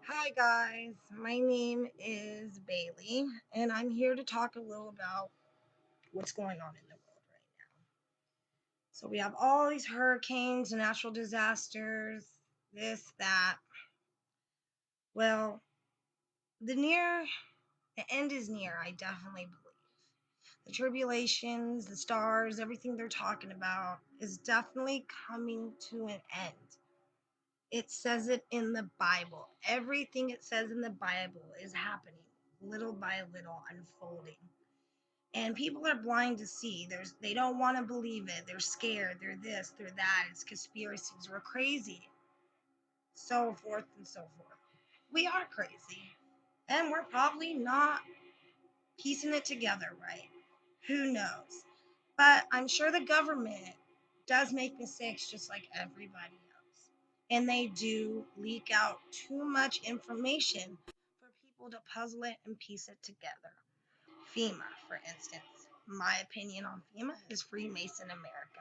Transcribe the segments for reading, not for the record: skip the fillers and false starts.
Hi guys, my name is Bailey, and I'm here to talk a little about what's going on in the world right now. So we have all these hurricanes, natural disasters, this, that. Well, the near the end is near, I definitely believe. The tribulations, the stars, everything they're talking about is definitely coming to an end. It says it in the Bible. Everything it says in the Bible is happening little by little, unfolding. And people are blind to see. They don't want to believe it. They're scared. They're this, they're that. It's conspiracies. We're crazy. So forth and so forth. We are crazy. And we're probably not piecing it together right. Who knows? But I'm sure the government does make mistakes just like everybody else. And they do leak out too much information for people to puzzle it and piece it together. FEMA, for instance. My opinion on FEMA is Freemason America.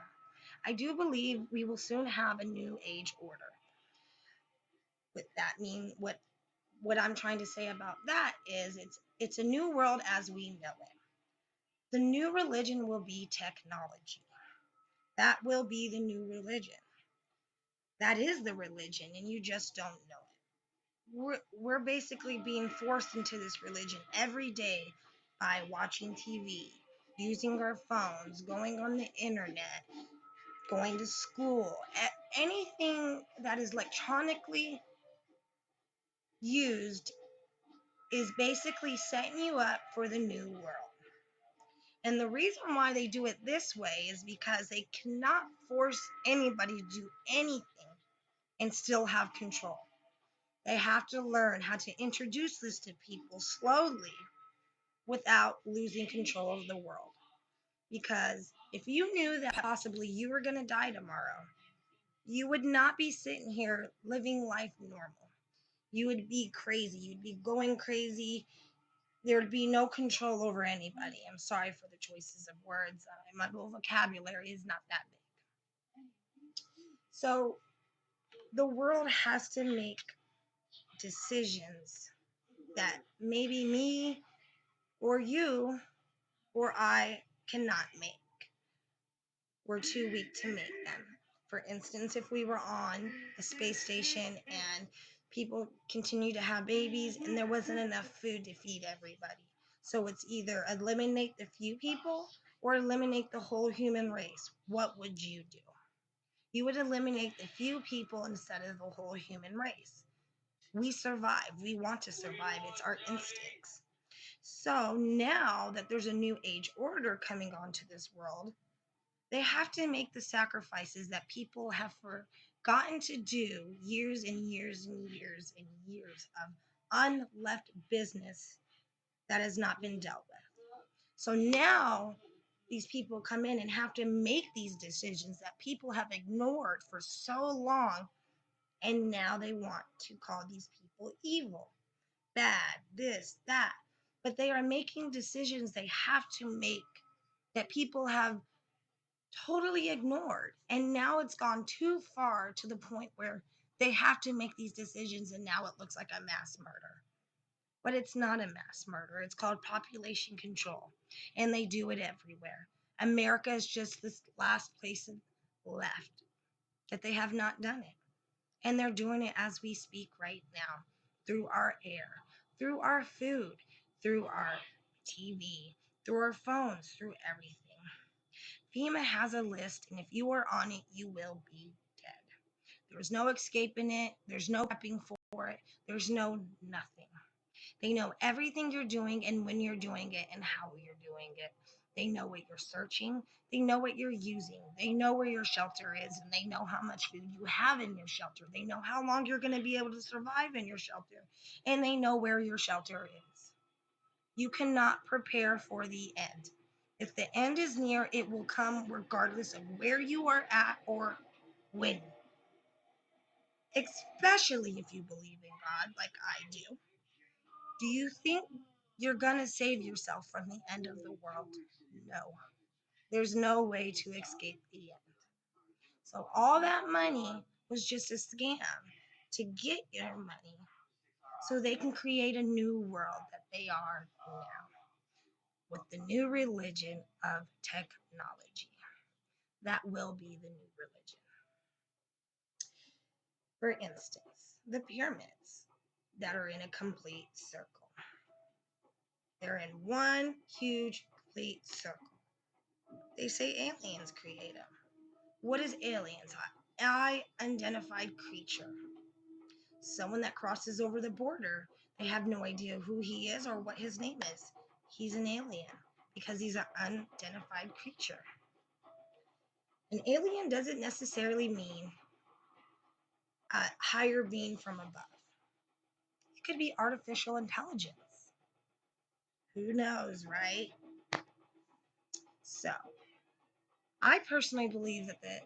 I do believe we will soon have a new age order. With that mean what I'm trying to say about that is it's a new world as we know it. The new religion will be technology. That will be the new religion. That is the religion, and you just don't know it. We're basically being forced into this religion every day by watching TV, using our phones, going on the internet, going to school. Anything that is electronically used is basically setting you up for the new world. And the reason why they do it this way is because they cannot force anybody to do anything and still have control. They have to learn how to introduce this to people slowly without losing control of the world. Because if you knew that possibly you were going to die tomorrow, you would not be sitting here living life normal. You would be crazy. You'd be going crazy. There'd be no control over anybody. I'm sorry for the choices of words. My vocabulary is not that big. So the world has to make decisions that maybe me or you or I cannot make. We're too weak to make them. For instance, if we were on a space station and people continue to have babies and there wasn't enough food to feed everybody. So it's either eliminate the few people or eliminate the whole human race. What would you do? You would eliminate the few people instead of the whole human race. We survive. We want to survive. It's our instincts. So now that there's a new age order coming onto this world, they have to make the sacrifices that people have forgotten to do years and years and years and years of unleft business that has not been dealt with. So now these people come in and have to make these decisions that people have ignored for so long, and now they want to call these people evil, bad, this, that. But they are making decisions they have to make that people have totally ignored. And now it's gone too far to the point where they have to make these decisions, and now it looks like a mass murder. But it's not a mass murder. It's called population control. And they do it everywhere. America is just this last place left that they have not done it. And they're doing it as we speak right now through our air, through our food, through our TV, through our phones, through everything. FEMA has a list, and if you are on it, you will be dead. There's no escaping it. There's no prepping for it. There's no nothing. They know everything you're doing and when you're doing it and how you're doing it. They know what you're searching. They know what you're using. They know where your shelter is, and they know how much food you have in your shelter. They know how long you're going to be able to survive in your shelter, and they know where your shelter is. You cannot prepare for the end. If the end is near, it will come regardless of where you are at or when. Especially if you believe in God, like I do. Do you think you're going to save yourself from the end of the world? No. There's no way to escape the end. So all that money was just a scam to get your money. so they can create a new world that they are now with the new religion of technology. That will be the new religion. For instance, the pyramids that are in a complete circle. They're in one huge complete circle. They say aliens create them. What is aliens? Identified creature. Someone that crosses over the border. They have no idea who he is or what his name is. He's an alien because he's an unidentified creature. An alien doesn't necessarily mean a higher being from above. It could be artificial intelligence. Who knows, right? So, I personally believe that the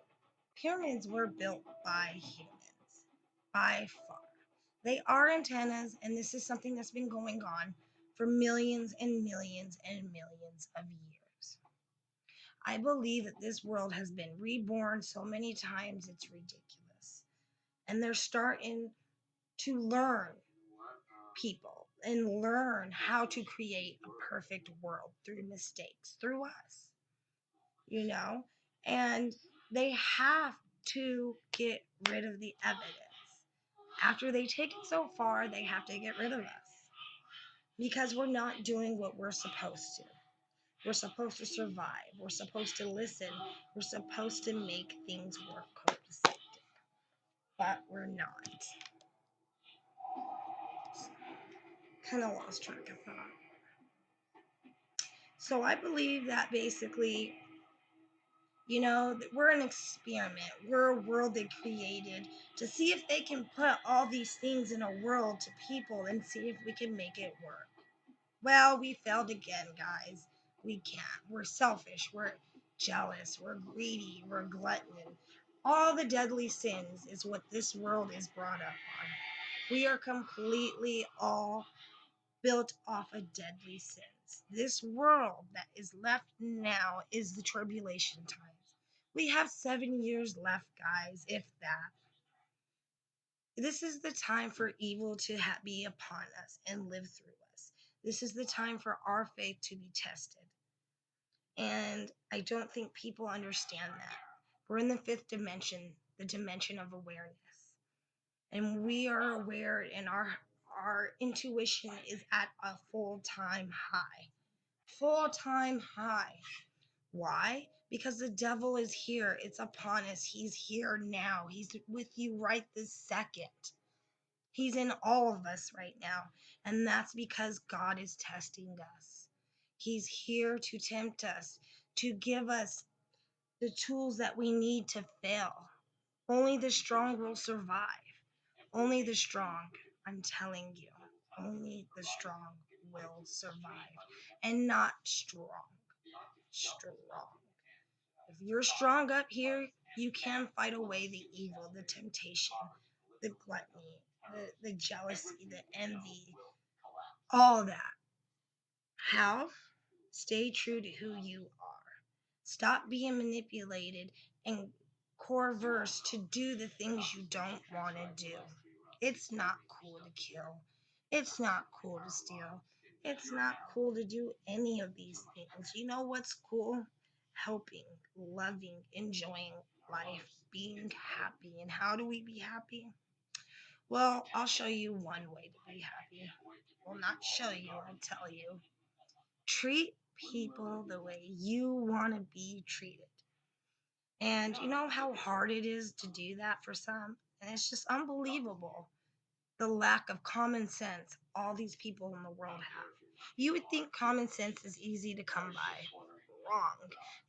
pyramids were built by humans, by far. They are antennas, and this is something that's been going on for millions and millions and millions of years. I believe that this world has been reborn so many times it's ridiculous. And they're starting to learn people and learn how to create a perfect world through mistakes, through us, you know? And they have to get rid of the evidence. After they take it so far, they have to get rid of us because we're not doing what we're supposed to. We're supposed to survive. We're supposed to listen. We're supposed to make things work copacetic. But we're not. Kind of lost track of thought. So I believe that basically, we're an experiment. We're a world they created to see if they can put all these things in a world to people and see if we can make it work. Well, we failed again, guys. We can't. We're selfish. We're jealous. We're greedy. We're glutton. All the deadly sins is what this world is brought up on. We are completely all built off of deadly sins. This world that is left now is the tribulation times. We have 7 years left, guys, if that. This is the time for evil to be upon us and live through us. This is the time for our faith to be tested. And I don't think people understand that. We're in the fifth dimension, the dimension of awareness. And we are aware, and our intuition is at a full-time high. Full-time high. Why? Because the devil is here. It's upon us. He's here now. He's with you right this second. He's in all of us right now. And that's because God is testing us. He's here to tempt us, to give us the tools that we need to fail. Only the strong will survive. Only the strong, I'm telling you, only the strong will survive. And not strong. Strong. If you're strong up here, you can fight away the evil, the temptation, the gluttony, the jealousy, the envy, all that. How? Stay true to who you are. Stop being manipulated and coerced to do the things you don't want to do. It's not cool to kill. It's not cool to steal. It's not cool to do any of these things. You know what's cool? Helping, loving, enjoying life, being happy. And how do we be happy? Well, I'll show you one way to be happy. Well, not show you, I'll tell you. Treat people the way you want to be treated. And you know how hard it is to do that for some? And it's just unbelievable the lack of common sense all these people in the world have. You would think common sense is easy to come by. Wrong.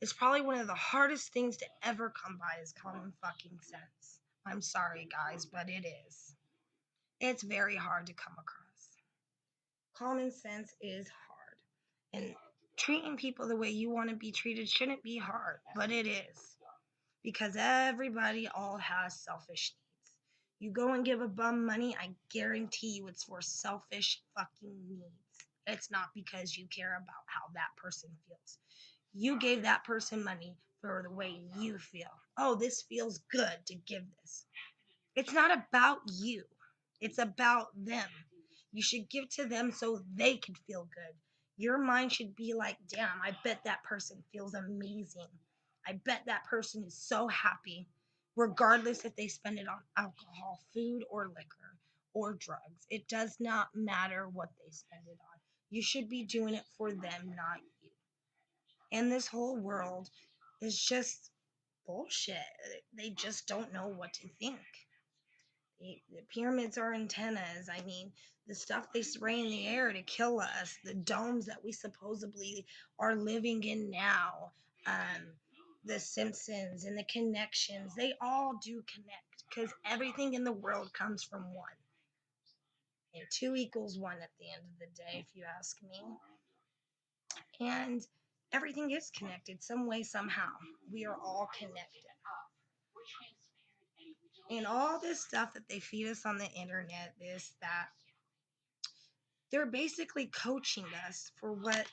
It's probably one of the hardest things to ever come by is common fucking sense. I'm sorry, guys, but it is. It's very hard to come across. Common sense is hard. And treating people the way you want to be treated shouldn't be hard, but it is. Because everybody all has selfish needs. You go and give a bum money, I guarantee you it's for selfish fucking needs. It's not because you care about how that person feels. You gave that person money for the way you feel. Oh, this feels good to give this. It's not about you. It's about them. You should give to them so they can feel good. Your mind should be like, damn, I bet that person feels amazing. I bet that person is so happy, regardless if they spend it on alcohol, food, or liquor, or drugs. It does not matter what they spend it on. You should be doing it for them, not you. And this whole world is just bullshit. They just don't know what to think. The pyramids are antennas. I mean, the stuff they spray in the air to kill us, the domes that we supposedly are living in now, the Simpsons and the connections, they all do connect because everything in the world comes from one. And two equals one at the end of the day, if you ask me. And everything is connected some way, somehow. We are all connected. And all this stuff that they feed us on the internet, this, that, they're basically coaching us for what.